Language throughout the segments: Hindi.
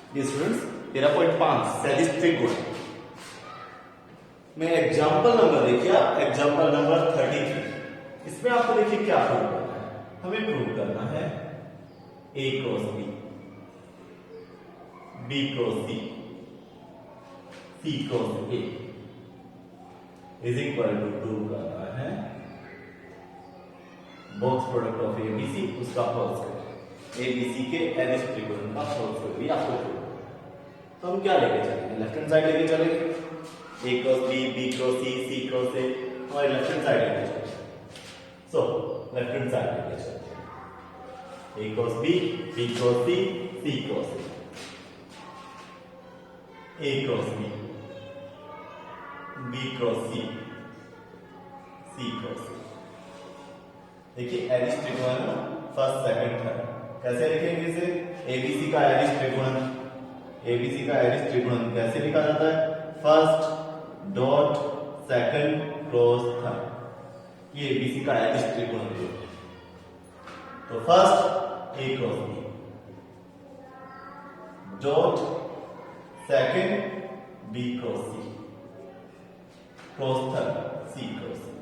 स्टूडेंट्स 13.5 सदिश त्रिकोण में एग्जाम्पल नंबर देखिए, एग्जाम्पल नंबर 33। इसमें आपको देखिए क्या प्रूव करना है, हमें प्रूव करना है a cross b cross c cross a is equal to prove करना है बॉक्स प्रोडक्ट ऑफ एबीसी, उसका होल स्क्वायर, एबीसी के एनिश त्रिकोण का होल स्क्वायर भी आपको प्रूव। तो हम क्या लेके चलेंगे, लेफ्ट हैंड साइड लेके चलेंगे, a cross b cross c cross a, हमारे लेफ्ट हैंड साइड लेके चलेंगे। सो लेफ्ट हैंड साइड लेके चलते हैं, a cross b cross c cross a cross b cross c cross a। देखिए एनिश त्रिकोण फर्स्ट सेकंड थर्ड, कैसे लिखेंगे इसे, एबीसी का एनिश त्रिकोण, एबीसी का एनिश त्रिकोण कैसे लिखा जाता है, first dot second cross third, ये एबीसी का एनिश त्रिकोण है। तो first A cross B dot second B cross C cross third C cross C,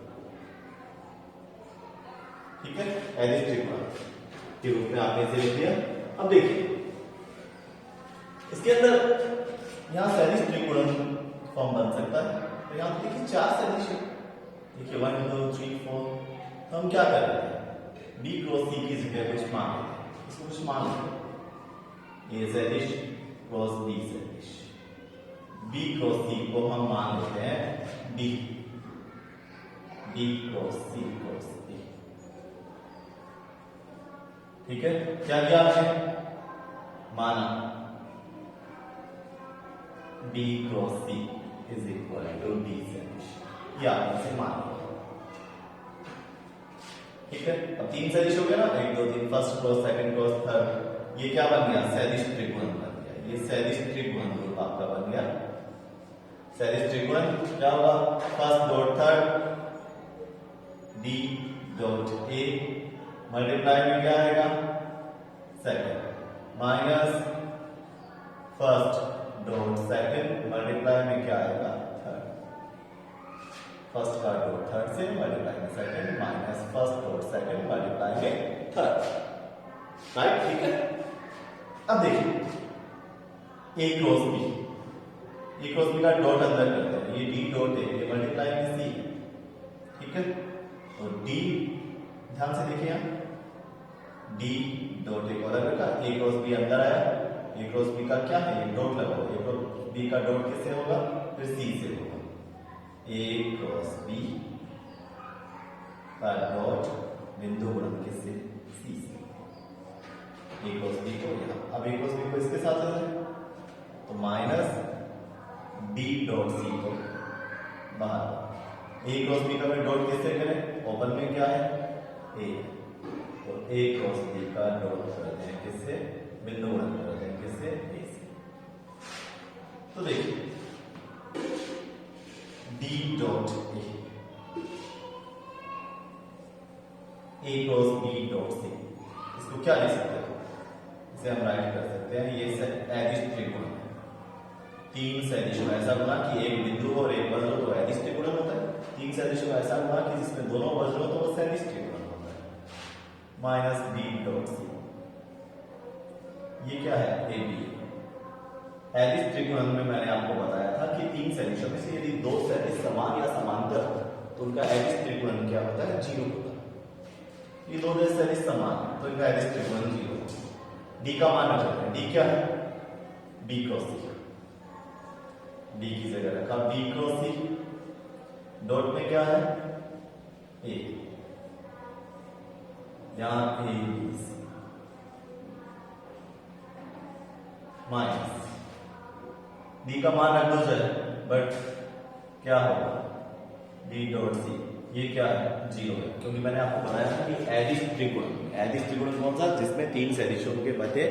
ठीक है, एनिश त्रिकोण के रूप में आपने इसे लिख दिया। अब देखिए इसके अंदर यहां सदिश त्रिकोण फॉर्म बन सकता है, तो यहां देखिए चार सदिश है, देखिए 1 2 3 4। तो हम क्या कर रहे हैं, b क्रॉस c की जगह कुछ मान लेते हैं, इसको कुछ मान लेते हैं, a सदिश क्रॉस b सदिश, b क्रॉस c को हम मान लेते हैं d cross c cross a, ठीक है। क्या किया आपने, माना b cross c is equal to d सदिश, ये आपने से मान लिया, ठीक है। अब तीन सदिश हो गया ना, 1 2 3, first cross second cross third, ये क्या बन गया, सदिश त्रिकोण बन गया, ये सदिश त्रिकोण ग्रुप आपका बन गया। सदिश त्रिकोण क्या होगा, first dot third d dot a multiply में क्या आएगा, second minus first dot second multiply में क्या आएगा, थर्ड, फर्स्ट का डॉट थर्ड से मल्टीप्लाई में second minus first dot second multiply में थर्ड, राइट, ठीक है। अब देखिए a क्रॉस b का डॉट अंदर करते हैं, ये d डॉट a, ये मल्टीप्लाई में c, ठीक है। और d ध्यान से देखिए यहां d डॉट a को अलग रखा, a क्रॉस b अंदर आया, a क्रॉस b का क्या है, ये डॉट लगा हुआ, a क्रॉस b का डॉट किससे होगा, फिर c से होगा, a क्रॉस b का डॉट बिंदु गुणन किससे, c से, a क्रॉस b को यहां, अब a क्रॉस b को इसके साथ है तो माइनस b डॉट c को बाहर, a क्रॉस b का भी डॉट किससे करें, ओपन में क्या है a, और a क्रॉस b का डॉट करते हैं किससे, बिंदु गुणन करते हैं किससे, a से। तो देखिए d dot a cross b dot c, इसको क्या लिख सकते हैं, इसे हम राइट कर सकते हैं, ये एदिश त्रिकोण है, तीन सदिशों ऐसा गुना कि एक बिंदु और एक वज्र हो तो एदिश त्रिकोण होता है, तीन सदिशों ऐसा गुना कि जिसमें दोनों वज्र हो तो वो सदिश त्रिकोण होता है, माइनस b डॉट c, ये क्या है, ए बी। एदिश त्रिकोण में मैंने आपको बताया था कि तीन सदिशों में से यदि दो सदिश समान या समांतर हो तो उनका एदिश त्रिकोण क्या होता है, 0 होता है। ये दो सदिश समान है तो इनका एदिश त्रिकोण 0 होता है। डी का मान रखते हैं, डी क्या है, b क्रॉस c, d की जगह रखा b क्रॉस c, डॉट में क्या है, a, यहां a b c minus d का मान रख दो सर, बट क्या होगा, d डॉट c, ये क्या है, 0 है, क्योंकि मैंने आपको बताया था कि एदिश त्रिकोण कौन सा, जिसमें तीन सदिशों के बटे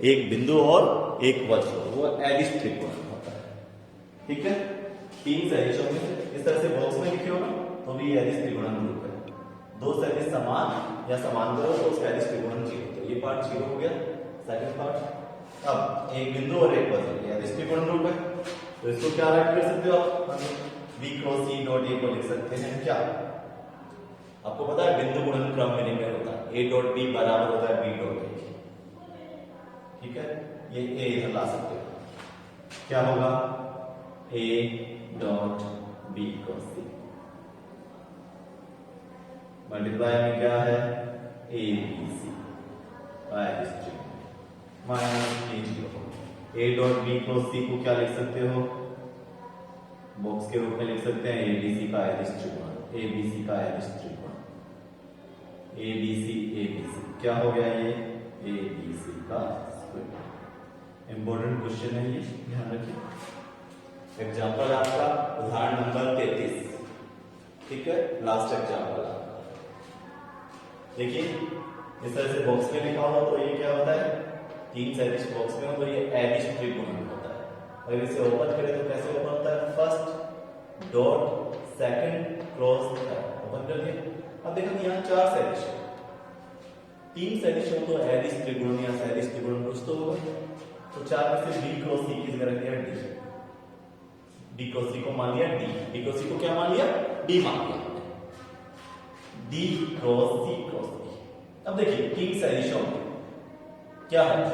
एक बिंदु और एक वज्र हो, वो एदिश त्रिकोण होता है, ठीक है। तीन सदिशों में इस तरह से बॉक्स में लिखे हो ना, तो भी एदिश त्रिकोण ग्रुप है, दो सदिश समान या समांतर हो तो उसका एदिश त्रिकोण 0, तो ये पार्ट 0 हो गया। सेकंड पार्ट अब एक बिंदु और एक वज्र यह त्रिकोण रूप है, तो इसको क्या राइट कर सकते हो आप? B cross C dot A को लिख सकते हैं क्या? आपको पता है बिंदु गुणन क्रम में नहीं होता, ए डॉट बी बराबर होता है बी डॉट ए। ठीक है, ये ए इधर ला सकते हो, क्या होगा? A dot B cross C multiply में क्या है? A B C minus A zero. A dot B cross C को क्या लिख सकते हो? बॉक्स के रूप में लिख सकते हैं ए बी सी का अदिश त्रिकोण, ए बी सी का अदिश त्रिकोण, ए बी सी क्या हो गया? ये ए बी सी का स्क्वायर। इंपॉर्टेंट क्वेश्चन है ये, ध्यान रखिए। एग्जाम्पल आपका उदाहरण नंबर 33, ठीक है, लास्ट एग्जाम्पल आपका। देखिए इस तरह से बॉक्स में लिखा हो तो ये क्या होता है? 3 सदिश बॉक्स में हो तो ये अदिश त्रिकोण होता है। अगर इसे ओपन करें तो कैसे ओपन होता है? First dot second cross third, open कर दिया। अब देखो यहाँ 4 सदिश है, 3 सदिश हो तो अदिश त्रिकोण या सदिश त्रिकोण कुछ तो होगा, तो 4 में से बी क्रॉस सी की जगह रख दिया डी। बी क्रॉस सी को मान लिया डी, बी क्रॉस सी को क्या मान लिया? डी मान लिया, D cross C cross D. अब देखिए 3 सदिशों में क्या है?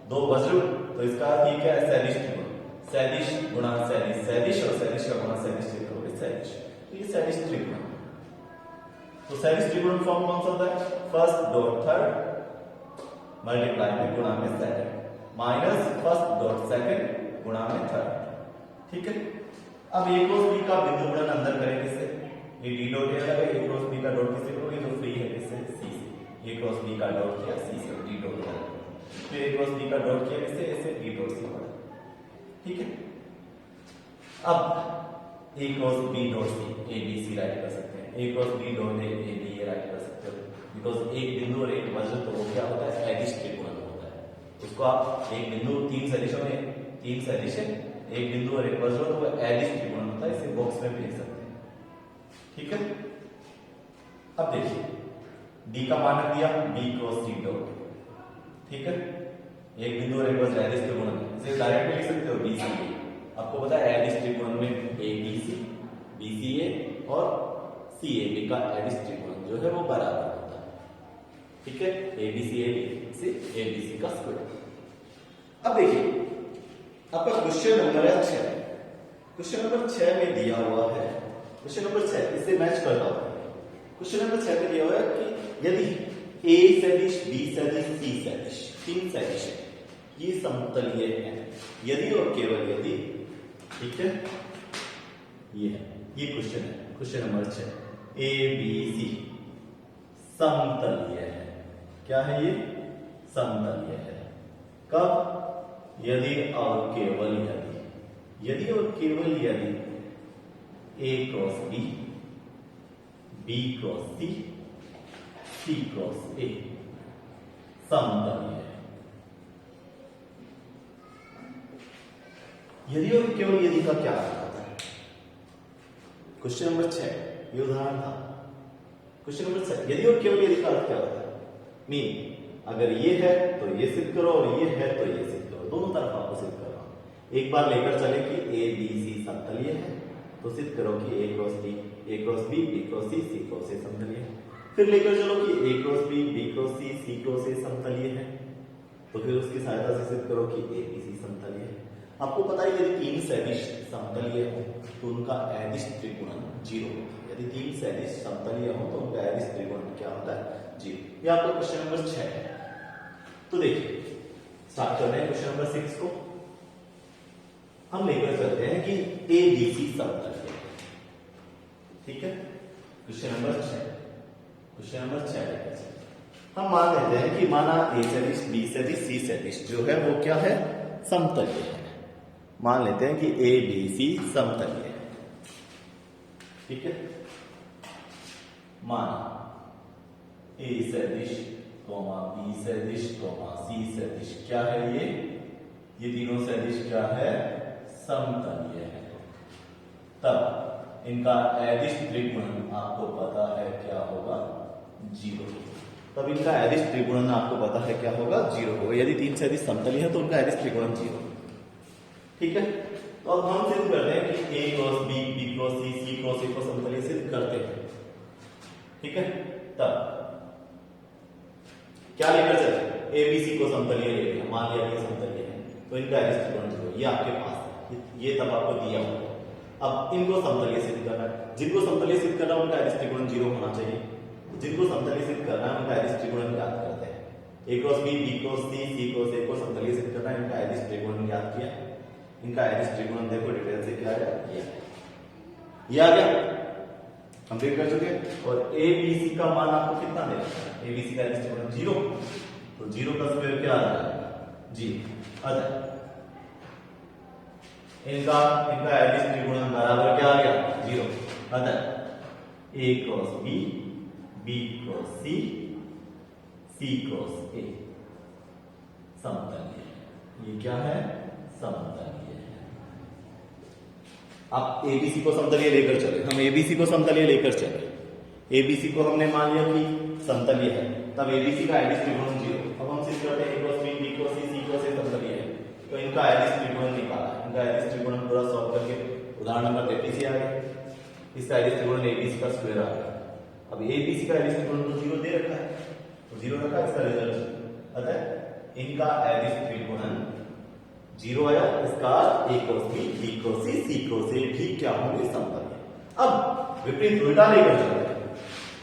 2 वज्र, तो इसका अर्थ ये क्या है? सदिश त्रिकोण, सदिश गुणा सदिश, सदिश और सदिश का गुणा सदिश त्रिकोण, सदिश, तो ये सदिश त्रिकोण। तो सदिश त्रिकोण फॉर्म कौन सा होता है? फर्स्ट डॉट थर्ड मल्टीप्लाई में गुणा में second minus first dot second गुणा में थर्ड। ठीक है, अब ए क्रॉस बी का बिंदु गुणन अंदर करें किससे? ये डी डॉट ए लगा, ए क्रॉस बी का डॉट किससे करोगे? जो फ्री है किससे? सी से। ए क्रॉस बी का डॉट किया सी से, डी डॉट किया, फिर ए क्रॉस बी का डॉट किया किससे? ऐसे डी डॉट सी पड़ा। ठीक है, अब A cross B dot C A B C right कर सकते हैं, A cross B dot A B A right कर सकते हो, बिकॉज एक बिंदु और एक वज्र तो वो क्या होता है? अदिश त्रिकोण होता है। उसको आप एक बिंदु 3 सदिशों में 3 सदिश है, एक बिंदु और एक वज्र तो वो अदिश त्रिकोण होता है, इसे बॉक्स में भेज सकते हैं। ठीक है, अब देखिए डी का मान दिया बी क्रॉस सी डॉट, ठीक है, एक बिंदु और एक वज्र अदिश त्रिकोण, इसे डायरेक्ट में लिख सकते हो बी सी ए। आपको पता है अदिश त्रिकोण में ए बी सी, बी सी ए और सी ए बी का अदिश त्रिकोण जो है वो बराबर होता है। ठीक है, A B C A B सी का स्क्वायर। अब देखिए आपका क्वेश्चन नंबर है 6, क्वेश्चन नंबर 6 में दिया हुआ है, क्वेश्चन नंबर 6 इससे मैच करता हूं। क्वेश्चन नंबर 6 में दिया हुआ है कि यदि ए सदिश बी सदिश सी सदिश 3 सदिश है, ये समतलीय है, यदि और केवल यदि, ठीक है, ये क्वेश्चन है, question number 6, A B C समतलीय है। क्या है ये? समतलीय है। कब? यदि और केवल यदि, यदि और केवल यदि A cross B, B cross C, C cross A समतलीय है। यदि और केवल यदि का क्या अर्थ होता है? क्वेश्चन नंबर 6 ये उदाहरण था। क्वेश्चन नंबर 6 यदि और केवल यदि का अर्थ क्या होता है? मीन अगर ये है तो ये सिद्ध करो और ये है तो ये सिद्ध करो, दोनों तरफ आपको सिद्ध करो। एक बार लेकर चले कि ए बी सी समतलीय है तो सिद्ध करो कि A cross B, A cross B, B cross C cross A समतलीय है। फिर लेकर चलो कि A cross B cross C cross A समतलीय है, तो फिर उसकी सहायता से सिद्ध करो कि ए बी सी समतलीय है। आपको पता है यदि 3 सदिश समतलीय हो तो उनका अदिश त्रिकोण 0 होता है। यदि 3 सदिश समतलीय हो तो उनका अदिश त्रिकोण क्या होता है? 0। ये आपका क्वेश्चन नंबर 6 है। तो देखिए स्टार्ट करते हैं क्वेश्चन नंबर 6 को। हम लेकर चलते हैं कि ए बी सी समतलीय है। ठीक है, क्वेश्चन नंबर 6, क्वेश्चन नंबर 6 लेकर चलते। हम मान लेते हैं कि माना ए सदिश बी सदिश सी सदिश जो है वो क्या है? समतलीय है। मान लेते हैं कि ए बी सी समतलीय है। ठीक है, माना ए सदिश कॉमा बी सदिश कॉमा सी सदिश क्या है? ये तीनों सदिश क्या है? समतलीय है। तब इनका अदिश त्रिकोण आपको पता है क्या होगा? 0। तब इनका अदिश त्रिगुणन आपको पता है क्या होगा, 0 होगा। यदि 3 से अधिक समतलीय है तो उनका अदिश त्रिगुणन 0। ठीक है, तो अब हम सिद्ध करते हैं कि a cross b, b cross c, c cross a को समतलीय सिद्ध करते हैं। ठीक है, तब क्या लेकर चले, a b c को समतलीय ले लिया, मान लिया कि समतलीय है, तो इनका अदिश त्रिगुणन 0, ये आपके पास है, ये तब आपको दिया होगा। अब इनको समतलीय सिद्ध करना है, जिनको समतलीय सिद्ध करना है उनका अदिश त्रिगुणन 0 होना चाहिए। जिनको समतलीय सिद्ध करना है उनका अदिश त्रिगुणन ज्ञात करते हैं। a cross b, b cross c, c cross a को समतलीय सिद्ध करना है, इनका अदिश त्रिगुणन ज्ञात किया। इनका अदिश त्रिगुणन देखो डिटेल से क्या है, ये आ गया, कंप्लीट कर चुके। और a b c का मान आपको कितना देना है, a b c का अदिश त्रिगुणन 0, तो 0 का स्क्वायर क्या आ जाएगा, जी। अतः इनका अदिश त्रिगुणन बराबर क्या आ गया, 0। अतः a cross b, b cross c, c cross a समतलीय, ये क्या है, समतलीय है। आप एबीसी को समतलीय लेकर चले, हम एबीसी को समतलीय लेकर चले, एबीसी को हमने मान लिया कि समतलीय है, तब एबीसी का अदिश त्रिगुणन 0। अब हम सिद्ध करते हैं a cross b, b cross c, c cross a समतलीय है, तो इनका अदिश त्रिगुणन निकाला। इनका अदिश त्रिगुणन पूरा सॉल्व करके उदाहरण नंबर 33 आ गया, इसका अदिश त्रिगुणन एबीसी का स्क्वायर आ गया। अब एबीसी का अदिश त्रिगुणन तो 0 दे रखा है, तो 0 रखा है, इसका रिजल्ट। अतः इनका अदिश त्रिगुणन 0 आया, इसका a cross b, b cross c, c cross a भी क्या होंगे, समतलीय। अब विपरीत उल्टा लेकर चलते हैं,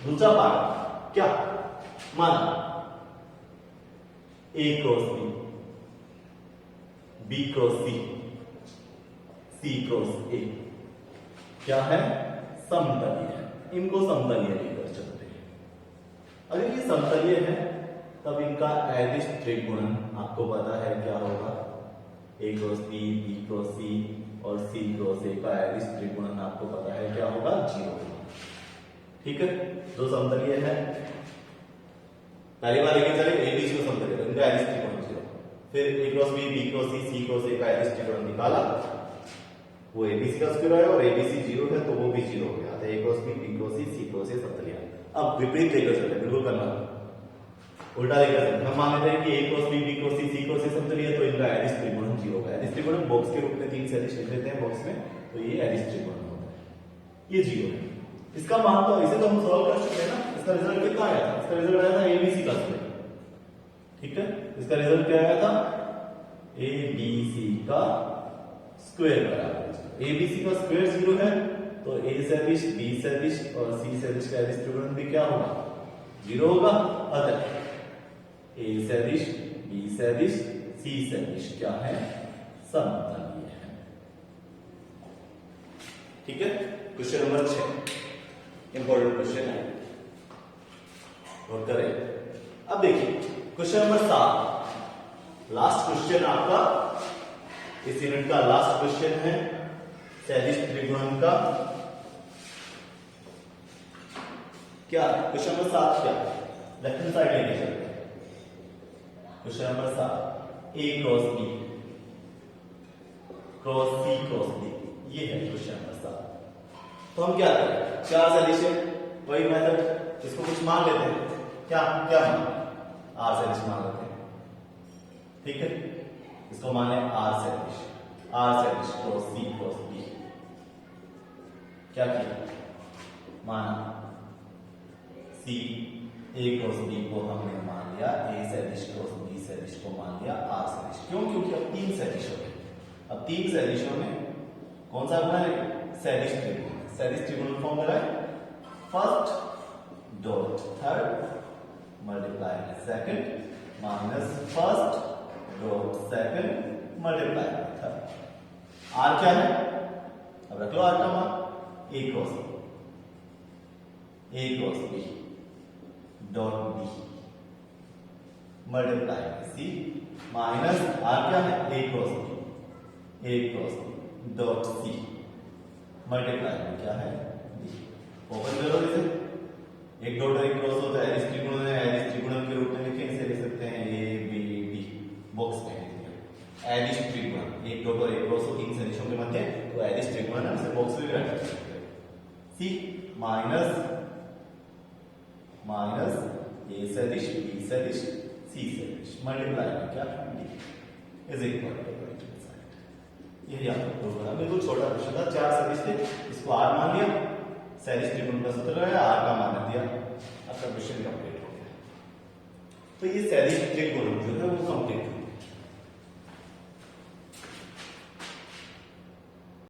दूसरा पार्ट क्या, माना a cross b, b cross c, c cross a क्या है, समतलीय है। इनको समतलीय लेकर चलते हैं। अगर ये समतलीय है तब इनका अदिश त्रिगुणन आपको पता है क्या होगा, a cross b, b cross c और c क्रॉस a का अदिश त्रिगुणन आपको पता है क्या होगा, 0। ठीक है, दो समतलीय है, पहली बार लेके चले a b c को समतलीय, तो इनका अदिश त्रिगुणन 0। फिर a cross b, b cross c, c cross a का अदिश त्रिगुणन निकाला, वो एबीसी का स्क्वायर आया और एबीसी 0 है तो वो भी 0 हो गया, तो a cross b, b cross c, c cross a समतलीय। अब विपरीत लेकर चलते, बिल्कुल करना उल्टा लेकर चलते, हम मान लेते हैं कि a cross b, b cross c, c cross a समतलीय है, तो इनका अदिश त्रिगुणन 0 होगा। अदिश त्रिगुणन बॉक्स के रूप में 3 से अदिश लिख लेते हैं बॉक्स में, तो ये अदिश त्रिगुणन होता है, ये 0 है। इसका मान तो इसे तो हम सॉल्व कर चुके हैं ना, इसका रिजल्ट कितना आया था, इसका रिजल्ट आया था एबीसी का स्क्वायर। ठीक है, इसका रिजल्ट क्या आया था, एबीसी का स्क्वायर बराबर, एबीसी का स्क्वायर 0 है, तो a सदिश, b सदिश और c सदिश का अदिश त्रिगुणन भी क्या होगा, 0 होगा। अतः a सदिश, b सदिश, c सदिश क्या है, समतलीय है। ठीक है, क्वेश्चन नंबर 6 इंपॉर्टेंट क्वेश्चन है, नोट करें। अब देखिए क्वेश्चन नंबर 7, लास्ट क्वेश्चन आपका इस यूनिट का लास्ट क्वेश्चन है, सदिश त्रिगुणन का क्या, क्वेश्चन नंबर 7 क्या, लेफ्ट हैंड साइड लेके चलते हैं। Question number 7, a cross b cross c cross d, ये है क्वेश्चन नंबर 7। तो हम क्या करें, चार सदिश है, वही मेथड, इसको कुछ मान लेते हैं, क्या क्या मान, r सदिश मान लेते हैं। ठीक है, इसको माने r सदिश, r सदिश क्रॉस c क्रॉस b, क्या किया, माना c a क्रॉस b को हमने मान लिया, a सदिश क्रॉस b सदिश को मान लिया r सदिश। क्यों, क्योंकि अब 3 सदिश हो गए, अब 3 सदिशों में कौन सा बना है, सदिश त्रिगुणन। सदिश त्रिगुणन फॉर्म लगाए, first dot third multiply by second minus first dot second multiply by third. r क्या है, अब रख लो r का मान, a cross b dot b multiply by c minus r क्या है, a cross b dot c multiply by क्या है, b। ओपन करो इसे, एक डॉट और एक क्रॉस होता है, अदिश त्रिगुणन है, अदिश त्रिगुणन के रूप में लिखें, इसे लिख सकते हैं a b d, बॉक्स में अदिश त्रिगुणन, एक डॉट और एक क्रॉस हो 3 सदिशों के मध्य, तो अदिश त्रिगुणन है, उसे बॉक्स में भी रख सकते हैं। c माइनस ए सदिश बी सदिश सी सदिश मल्टीप्लाई में क्या D is equal to right hand side. ये आपको प्रूव करना, बिल्कुल छोटा क्वेश्चन था। 4 सदिश थे, इसको आर मान लिया, सदिश त्रिकोण का सूत्र है, आर का मान दिया, आपका क्वेश्चन कंप्लीट हो गया। तो ये सदिश त्रिकोण जो है वो कंप्लीट